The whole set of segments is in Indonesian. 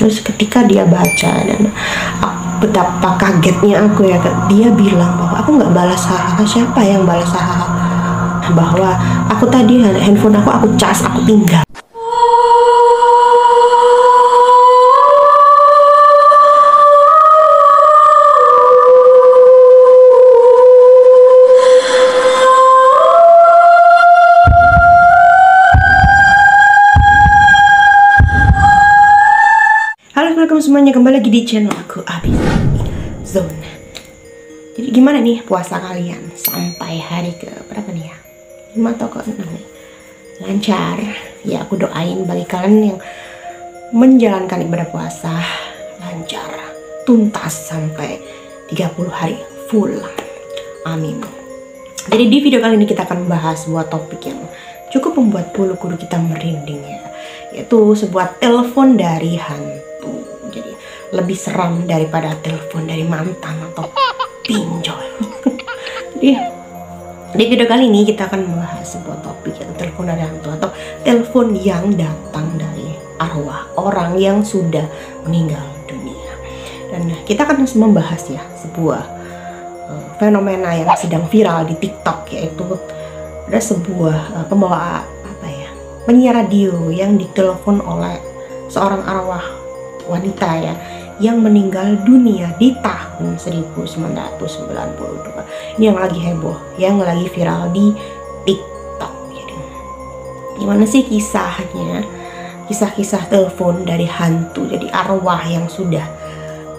Terus ketika dia baca dan betapa kagetnya aku ya, dia bilang bahwa aku nggak balas hahaha. Siapa yang balas hahaha? Bahwa aku tadi handphone aku cas, aku tinggal. Assalamualaikum semuanya, kembali lagi di channel aku Abis Zone. Jadi gimana nih puasa kalian sampai hari ke berapa nih ya? 5 atau ke 6 nih? Lancar ya, aku doain bagi kalian yang menjalankan ibadah puasa lancar, tuntas sampai 30 hari full. Amin. Jadi di video kali ini kita akan membahas sebuah topik yang cukup membuat bulu kuduk kita merinding ya, yaitu sebuah telepon dari hantu. Jadi lebih seram daripada telepon dari mantan atau pinjol. Jadi di video kali ini kita akan membahas sebuah topik, yaitu telepon dari hantu atau telepon yang datang dari arwah orang yang sudah meninggal dunia. Dan kita akan membahas ya sebuah fenomena yang sedang viral di TikTok, yaitu ada sebuah pembawa penyiar radio yang ditelepon oleh seorang arwah wanita ya, yang meninggal dunia di tahun 1992. Ini yang lagi heboh, yang lagi viral di TikTok. Jadi gimana sih kisahnya, kisah-kisah telepon dari hantu, jadi arwah yang sudah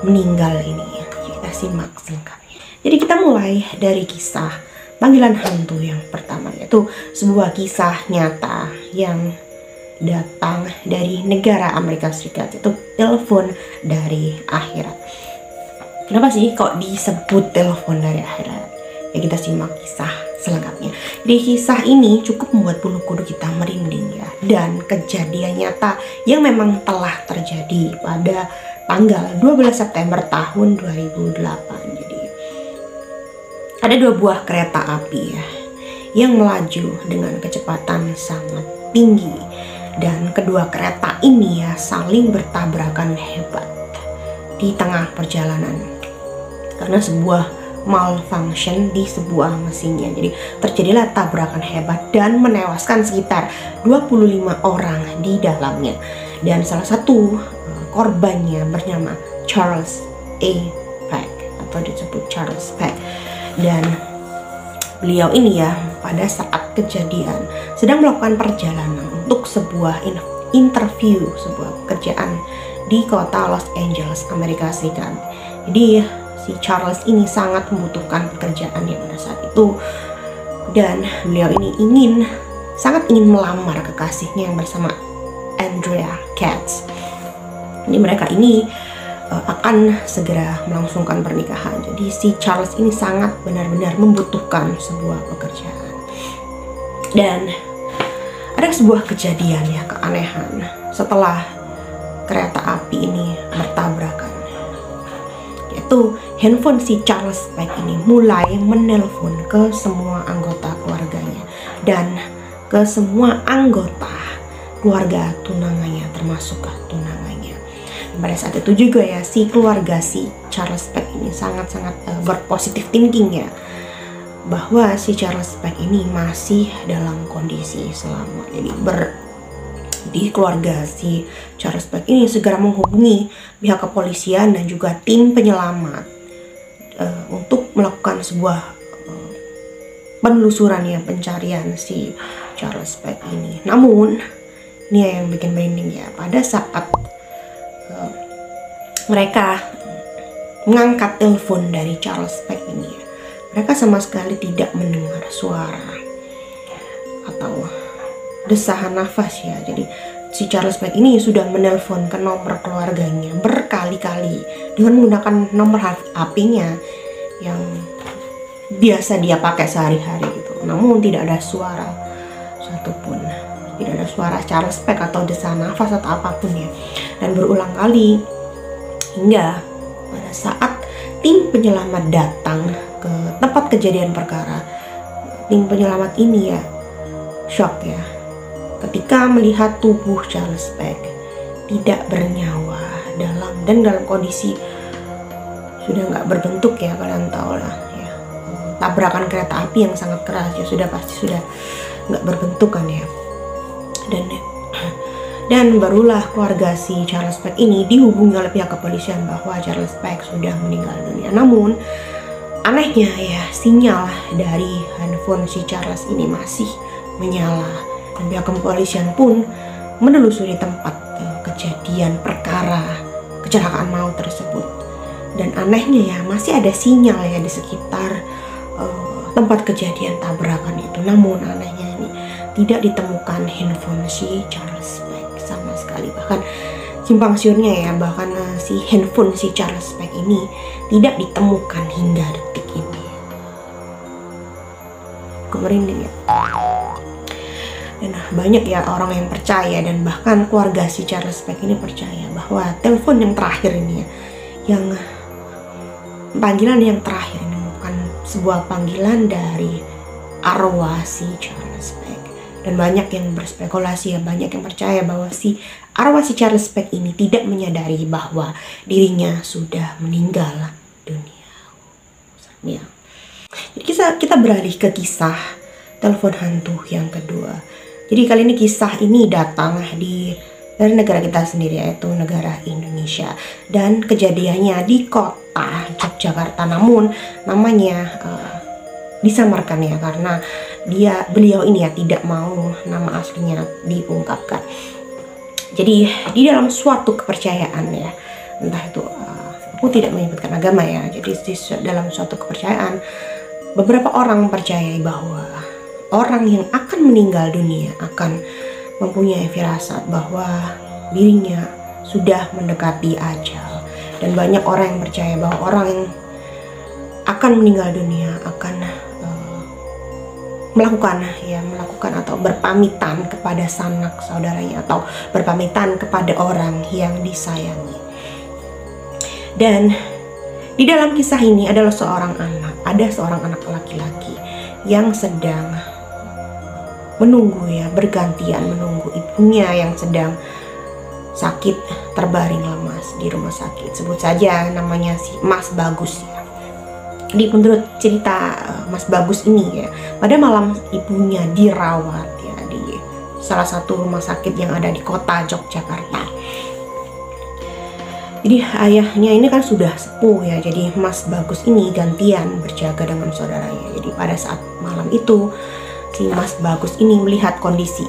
meninggal ini ya. Kita simak singkatnya. Jadi kita mulai dari kisah panggilan hantu yang pertama, yaitu sebuah kisah nyata yang datang dari negara Amerika Serikat, itu telepon dari akhirat. Kenapa sih kok disebut telepon dari akhirat? Ya kita simak kisah selengkapnya. Di kisah ini cukup membuat bulu kuduk kita merinding ya, dan kejadian nyata yang memang telah terjadi pada tanggal 12 September tahun 2008. Jadi ada 2 buah kereta api ya yang melaju dengan kecepatan sangat tinggi, dan kedua kereta ini ya saling bertabrakan hebat di tengah perjalanan karena sebuah malfunction di sebuah mesinnya. Jadi terjadilah tabrakan hebat dan menewaskan sekitar 25 orang di dalamnya, dan salah satu korbannya bernama Charles A. Peck atau disebut Charles Peck. Dan beliau ini ya pada saat kejadian sedang melakukan perjalanan untuk sebuah interview, sebuah pekerjaan di kota Los Angeles, Amerika Serikat. Jadi si Charles ini sangat membutuhkan pekerjaannya pada saat itu, dan beliau ini sangat ingin melamar kekasihnya yang bersama Andrea Katz. Ini mereka ini akan segera melangsungkan pernikahan. Jadi si Charles ini sangat benar-benar membutuhkan sebuah pekerjaan. Dan ada sebuah kejadian ya, keanehan setelah kereta api ini bertabrakan, yaitu handphone si Charles Peck ini mulai menelpon ke semua anggota keluarganya dan ke semua anggota keluarga tunangannya, termasuk tunangannya. Pada saat itu juga ya si keluarga si Charles Peck ini sangat-sangat berpositif thinking ya, bahwa si Charles Peck ini masih dalam kondisi selamat. Jadi di keluarga si Charles Peck ini segera menghubungi pihak kepolisian dan juga tim penyelamat untuk melakukan sebuah penelusuran ya, pencarian si Charles Peck ini. Namun ini yang bikin merinding ya, pada saat mereka mengangkat telepon dari Charles Peck ini ya, mereka sama sekali tidak mendengar suara atau desahan nafas ya. Jadi si Charles Peck ini sudah menelpon ke nomor keluarganya berkali-kali dengan menggunakan nomor HP-nya yang biasa dia pakai sehari-hari gitu. Namun tidak ada suara satupun, tidak ada suara Charles Peck atau desahan nafas atau apapun ya. Dan berulang kali hingga pada saat tim penyelamat datang ke tempat kejadian perkara, tim penyelamat ini ya shock ya ketika melihat tubuh Charles Peck tidak bernyawa dan dalam kondisi sudah nggak berbentuk ya, kalian tahu lah ya, tabrakan kereta api yang sangat keras ya, sudah pasti sudah nggak berbentuk kan ya. Dan barulah keluarga si Charles Peck ini dihubungi oleh pihak kepolisian bahwa Charles Peck sudah meninggal dunia. Namun anehnya ya, sinyal dari handphone si Charles ini masih menyala, dan pihak kepolisian pun menelusuri tempat kejadian perkara kecelakaan maut tersebut. Dan anehnya ya, masih ada sinyal ya di sekitar tempat kejadian tabrakan itu. Namun anehnya ini tidak ditemukan handphone si Charles Peck sama sekali. Bahkan simpang siurnya ya, bahkan si handphone si Charles Peck ini tidak ditemukan hingga detik ini. Aku merinding ya. Dan banyak ya orang yang percaya, dan bahkan keluarga si Charles Peck ini percaya bahwa telepon yang terakhir ini ya, yang panggilan yang terakhir ini bukan sebuah panggilan dari arwah si Charles Peck. Dan banyak yang berspekulasi ya, banyak yang percaya bahwa si arwah si Charles Peck ini tidak menyadari bahwa dirinya sudah meninggal dunia. Ya. Jadi kita beralih ke kisah telepon hantu yang kedua. Jadi kali ini kisah ini datang dari negara kita sendiri, yaitu negara Indonesia, dan kejadiannya di kota Yogyakarta. Namun namanya disamarkan ya, karena beliau ini ya tidak mau nama aslinya diungkapkan. Jadi di dalam suatu kepercayaan ya, entah itu aku tidak menyebutkan agama ya, jadi dalam suatu kepercayaan beberapa orang percaya bahwa orang yang akan meninggal dunia akan mempunyai firasat bahwa dirinya sudah mendekati ajal. Dan banyak orang yang percaya bahwa orang yang akan meninggal dunia akan melakukan atau berpamitan kepada sanak saudaranya, atau berpamitan kepada orang yang disayangi. Dan di dalam kisah ini adalah ada seorang anak laki-laki yang sedang menunggu ya, bergantian menunggu ibunya yang sedang sakit terbaring lemas di rumah sakit. Sebut saja namanya si Mas Bagus ya. Jadi menurut cerita Mas Bagus ini ya, pada malam ibunya dirawat ya di salah satu rumah sakit yang ada di kota Yogyakarta. Jadi ayahnya ini kan sudah sepuh ya, jadi Mas Bagus ini gantian berjaga dengan saudaranya. Jadi pada saat malam itu si Mas Bagus ini melihat kondisi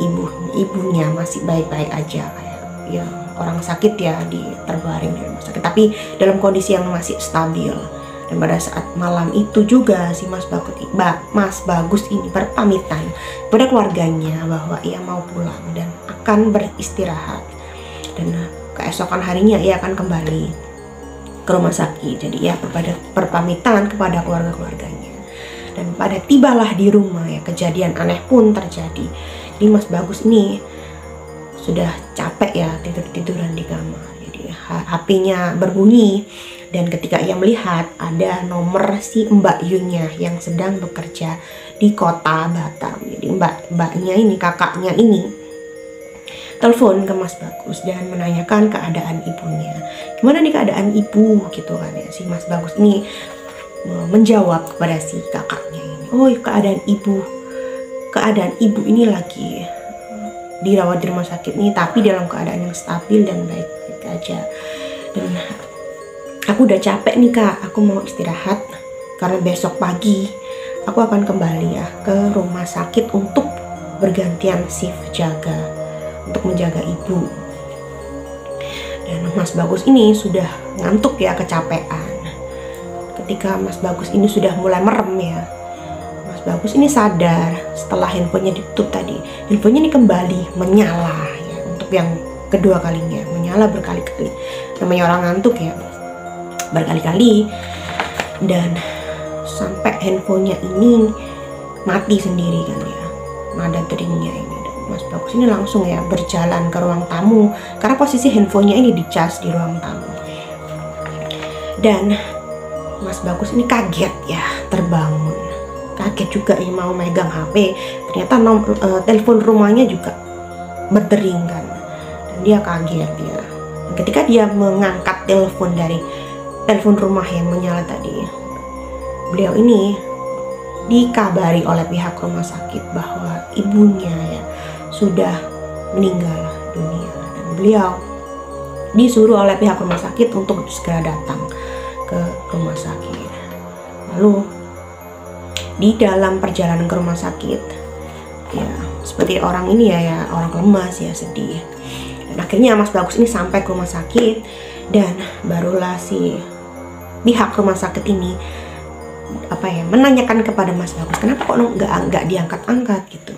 ibunya masih baik-baik aja, kayak ya orang sakit ya, terbaring di rumah sakit, tapi dalam kondisi yang masih stabil. Dan pada saat malam itu juga si Mas Bagus ini berpamitan kepada keluarganya bahwa ia mau pulang dan akan beristirahat, dan keesokan harinya ia akan kembali ke rumah sakit. Jadi ia berpamitan kepada keluarganya. Dan pada tibalah di rumah ya, kejadian aneh pun terjadi. Jadi Mas Bagus ini sudah capek ya, tiduran di kamar. Jadi HP-nya berbunyi, dan ketika ia melihat ada nomor si Mbak Yunya yang sedang bekerja di kota Batam. Jadi mbaknya ini, kakaknya ini telepon ke Mas Bagus dan menanyakan keadaan ibunya. Gimana nih keadaan ibu gitu kan ya. Si Mas Bagus ini menjawab kepada si kakaknya ini, oh keadaan ibu ini lagi dirawat di rumah sakit nih, tapi dalam keadaan yang stabil dan baik-baik aja. Dan aku udah capek nih kak, aku mau istirahat karena besok pagi aku akan kembali ya ke rumah sakit untuk bergantian shift untuk menjaga ibu. Dan Mas Bagus ini sudah ngantuk ya, kecapean. Ketika Mas Bagus ini sudah mulai merem ya, Mas Bagus ini sadar setelah handphonenya ditutup tadi, handphonenya ini kembali menyala ya, untuk yang kedua kalinya, menyala berkali-kali. Namanya orang ngantuk ya, berkali-kali, dan sampai handphonenya ini mati sendiri kan ya, nada deringnya ini. Dan Mas Bagus ini langsung ya berjalan ke ruang tamu, karena posisi handphonenya ini dicas di ruang tamu. Dan Mas Bagus ini kaget ya, terbangun, kaget juga ya, mau megang HP, ternyata telepon rumahnya juga berdering kan, dan dia kaget ya. Ketika dia mengangkat telepon rumah yang menyala tadi. Beliau ini dikabari oleh pihak rumah sakit bahwa ibunya ya sudah meninggal dunia, dan beliau disuruh oleh pihak rumah sakit untuk segera datang ke rumah sakit. Lalu di dalam perjalanan ke rumah sakit, ya seperti orang ini ya orang lemas ya, sedih. Dan akhirnya Mas Bagus ini sampai ke rumah sakit, dan barulah si pihak rumah sakit ini menanyakan kepada Mas Bagus, kenapa kok nggak diangkat-angkat gitu.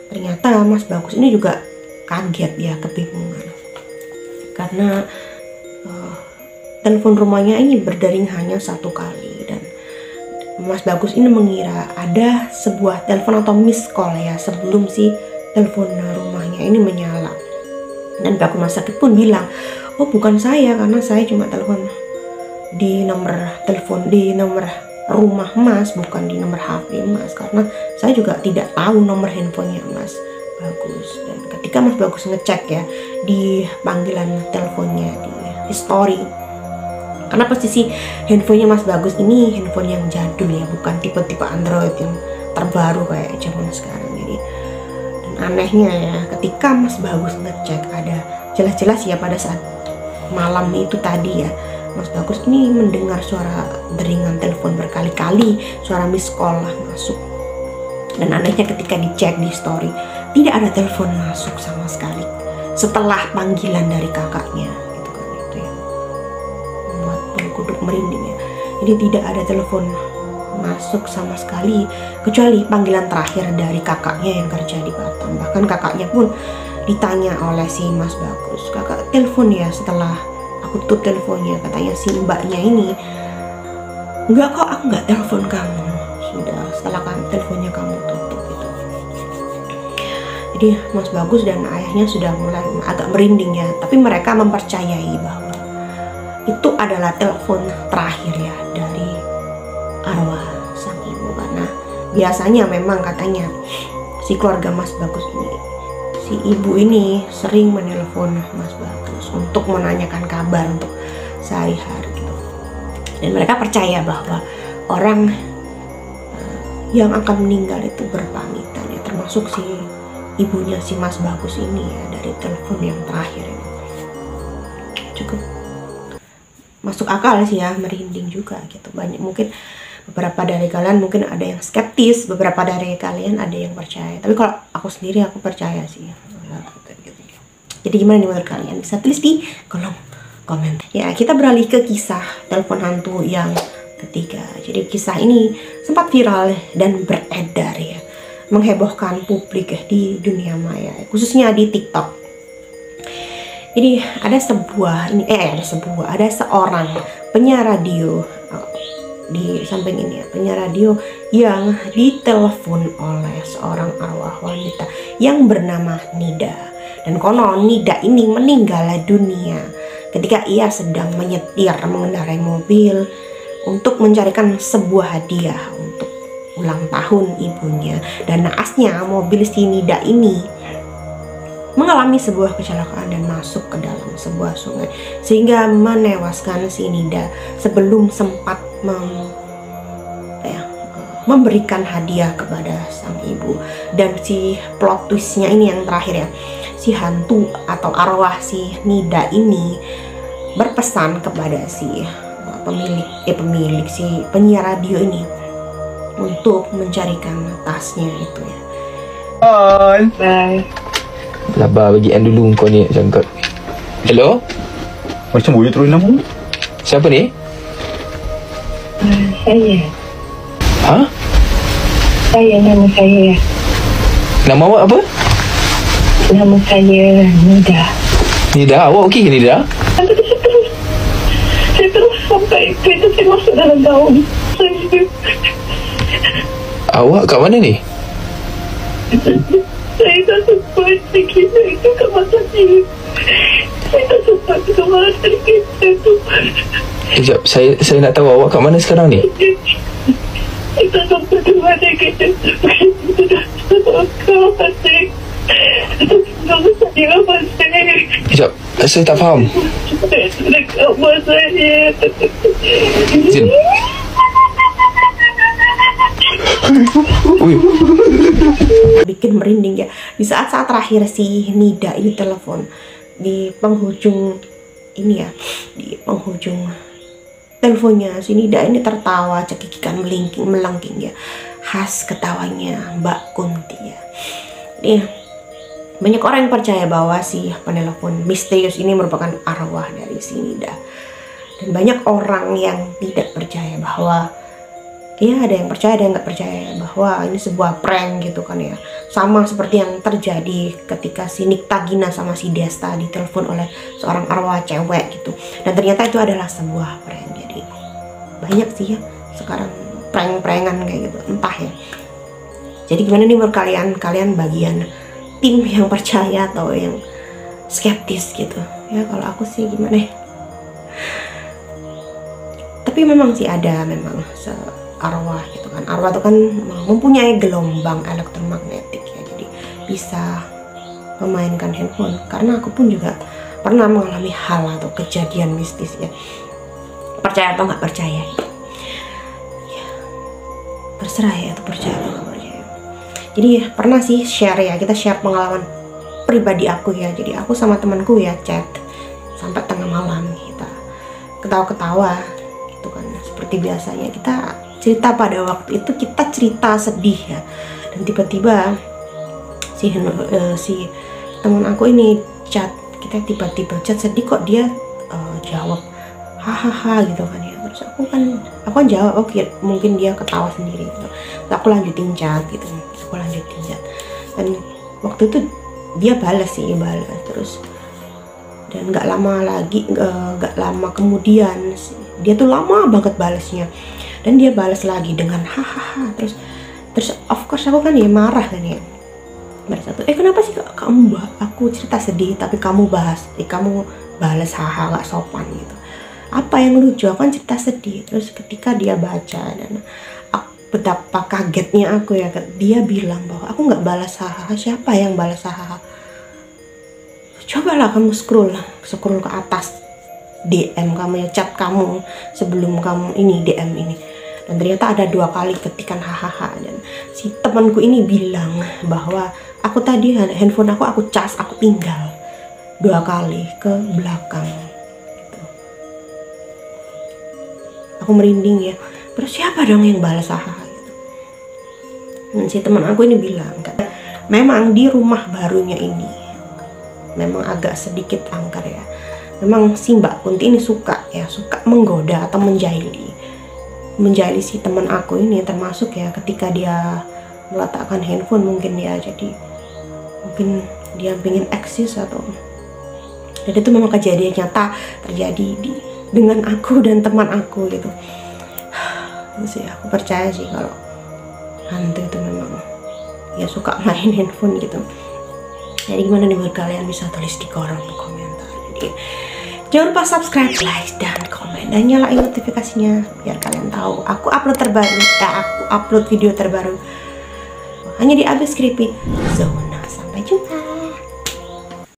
Ternyata Mas Bagus ini juga kaget ya, kebingungan, karena telepon rumahnya ini berdering hanya 1 kali, dan Mas Bagus ini mengira ada sebuah telepon atau miss call ya sebelum si telepon rumahnya ini menyala. Dan pihak rumah sakit pun bilang, oh bukan saya, karena saya cuma telepon di nomor rumah Mas, bukan di nomor HP Mas, karena saya juga tidak tahu nomor handphonenya Mas Bagus. Dan ketika Mas Bagus ngecek ya di panggilan teleponnya, di history, karena posisi handphonenya Mas Bagus ini handphone yang jadul ya, bukan tipe-tipe Android yang terbaru kayak zaman sekarang. Jadi, dan anehnya ya, ketika Mas Bagus ngecek, ada jelas-jelas ya pada saat malam itu tadi ya, Mas Bagus ini mendengar suara deringan telepon berkali-kali, suara miss call lah masuk. Dan anehnya ketika dicek di story, tidak ada telepon masuk sama sekali setelah panggilan dari kakaknya, gitu kan, itu ya membuat bulu kuduk merinding ya. Jadi tidak ada telepon masuk sama sekali, kecuali panggilan terakhir dari kakaknya yang kerja di Batam. Bahkan kakaknya pun ditanya oleh si Mas Bagus, kakak telepon ya setelah aku tutup teleponnya, katanya si mbaknya ini, enggak kok, aku nggak telepon kamu, sudah setelah teleponnya kamu tutup gitu. Jadi Mas Bagus dan ayahnya sudah mulai agak merinding ya, tapi mereka mempercayai bahwa itu adalah telepon terakhir ya dari arwah sang ibu, karena biasanya memang katanya si keluarga Mas Bagus ini, si ibu ini sering menelpon Mas Bagus untuk menanyakan kabar untuk sehari-hari gitu. Dan mereka percaya bahwa orang yang akan meninggal itu berpamitan ya, termasuk si ibunya si Mas Bagus ini ya, dari telepon yang terakhir ini. Cukup masuk akal sih ya, merinding juga gitu. Banyak mungkin beberapa dari kalian mungkin ada yang skeptis, beberapa dari kalian ada yang percaya. Tapi kalau aku sendiri aku percaya sih. Jadi gimana nih menurut kalian? Bisa tulis di kolom komen. Ya, kita beralih ke kisah telepon hantu yang ketiga. Jadi kisah ini sempat viral dan beredar ya, menghebohkan publik ya di dunia maya, khususnya di TikTok. Jadi ada seorang penyiar radio di samping ini ya, penyiar radio yang ditelepon oleh seorang arwah wanita yang bernama Nida. Dan konon Nida ini meninggal dunia ketika ia sedang menyetir mengendarai mobil untuk mencarikan sebuah hadiah untuk ulang tahun ibunya. Dan naasnya mobil si Nida ini mengalami sebuah kecelakaan dan masuk ke dalam sebuah sungai, sehingga menewaskan si Nida sebelum sempat memberikan hadiah kepada sang ibu. Dan si plot twistnya ini yang terakhir ya, si hantu atau arwah si Nida ini berpesan kepada si pemilik si penyiar radio ini untuk mencarikan tasnya itu ya. Bye. Labar bagian dulu kau ni sangkut. Hello? Macam boleh turun nama? Siapa ni? Saya. Ha? Nama saya. Nama awak apa? Nama saya Nida. Nida, awak okey ke Nida? Saya terus sampai kereta saya masuk dalam daun. Awak kat mana ni? Saya tak sempat kereta itu kat mata saya. Saya tak sempat ke mana dari kereta tu. Sekejap, saya nak tahu awak kat mana sekarang ni? Saya tak sempat ke mana kereta tu. Kereta tu dah kawan saya. Nama saya Abang saya. Sekejap, saya tak faham. Dekat Abang saya. Jin. Wih, Bikin merinding ya. Di saat-saat terakhir si Nida ini telepon, di penghujung ini ya, di penghujung teleponnya si Nida ini tertawa cekikikan melengking ya, khas ketawanya Mbak Kunti ya. Jadi banyak orang yang percaya bahwa si penelpon misterius ini merupakan arwah dari si Nida, dan banyak orang yang tidak percaya bahwa ya, ada yang percaya, ada yang nggak percaya bahwa ini sebuah prank gitu kan ya. Sama seperti yang terjadi ketika si Nikta Gina sama si Desta ditelepon oleh seorang arwah cewek gitu. Dan ternyata itu adalah sebuah prank. Jadi banyak sih ya sekarang prank-prankan kayak gitu, entah ya. Jadi gimana nih menurut kalian? Kalian bagian tim yang percaya atau yang skeptis gitu? Ya kalau aku sih gimana ya? Tapi memang sih ada memang arwah gitu kan. Arwah itu kan mempunyai gelombang elektromagnetik ya, jadi bisa memainkan handphone. Karena aku pun juga pernah mengalami hal atau kejadian mistis ya, percaya atau nggak percaya ya, terserah ya, itu percaya atau nggak percaya. Jadi ya, pernah sih share ya, kita share pengalaman pribadi aku ya. Jadi aku sama temanku ya chat sampai tengah malam, kita ketawa-ketawa gitu kan, seperti biasanya kita cerita. Pada waktu itu kita cerita sedih ya, dan tiba-tiba si teman aku ini chat, kita tiba-tiba chat sedih kok dia jawab hahaha gitu kan ya. Terus aku kan jawab oke, mungkin dia ketawa sendiri gitu. Terus aku lanjutin chat gitu, dan waktu itu dia balas terus. Dan nggak lama kemudian dia tuh lama banget balasnya, dan dia balas lagi dengan hahaha. Terus of course aku kan ya marah kan ya, kenapa sih kamu aku cerita sedih tapi kamu balas haha, nggak sopan gitu. Apa yang lucu? Aku kan cerita sedih. Terus ketika dia baca, dan betapa kagetnya aku ya, dia bilang bahwa aku nggak balas hahaha. Siapa yang balas hahaha? Cobalah kamu scroll ke atas DM kamu ya, chat kamu sebelum kamu ini DM ini. Dan ternyata ada 2 kali ketikan hahaha. Dan si temanku ini bilang bahwa aku tadi handphone aku cas, aku tinggal 2 kali ke belakang gitu. Aku merinding ya. Terus siapa dong yang balas hahaha gitu? Dan si teman aku ini bilang kan, memang di rumah barunya ini memang agak sedikit angker ya. Memang si Mbak Kunti ini suka menggoda atau menjahili si teman aku ini, termasuk ya ketika dia meletakkan handphone, mungkin dia pengen eksis atau. Dan itu memang kejadian nyata terjadi dengan aku dan teman aku gitu. Terus ya, aku percaya sih kalau hantu itu memang ya suka main handphone gitu. Jadi gimana nih menurut kalian? Bisa tulis di kolom komentar. Jadi jangan lupa subscribe, like, dan komen, dan nyalain notifikasinya biar kalian tahu aku upload video terbaru hanya di Abis Creepy Zone.